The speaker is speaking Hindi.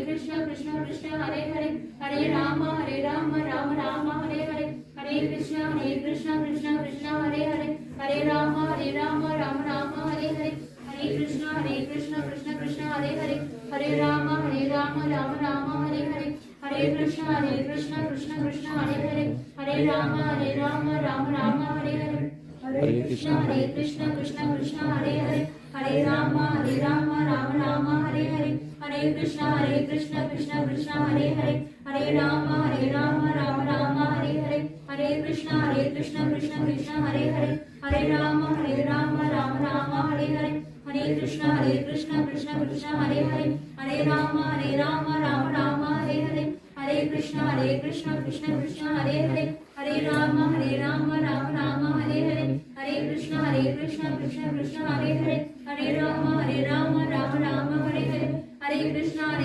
कृष्ण कृष्ण कृष्ण हरे हरे हरे राम राम राम हरे हरे हरे कृष्ण कृष्ण कृष्ण हरे हरे हरे राम राम राम हरे हरे हरे कृष्ण कृष्ण कृष्ण हरे हरे हरे राम राम राम हरे हरे हरे कृष्ण कृष्ण कृष्ण हरे हरे हरे राम राम राम हरे हरे हरे कृष्ण कृष्ण कृष्ण हरे हरे हरे राम राम राम हरे हरे हरे कृष्ण कृष्ण कृष्ण हरे हरे हरे राम राम राम हरे हरे हरे कृष्ण कृष्ण कृष्ण हरे हरे हरे राम राम राम हरे हरे हरे कृष्ण कृष्ण कृष्ण हरे हरे हरे राम राम राम हरे हरे हरे कृष्ण कृष्ण कृष्ण हरे हरे हरे राम राम राम हरे हरे हरे कृष्ण कृष्ण कृष्ण हरे हरे हरे राम राम राम हरे हरे हरे कृष्ण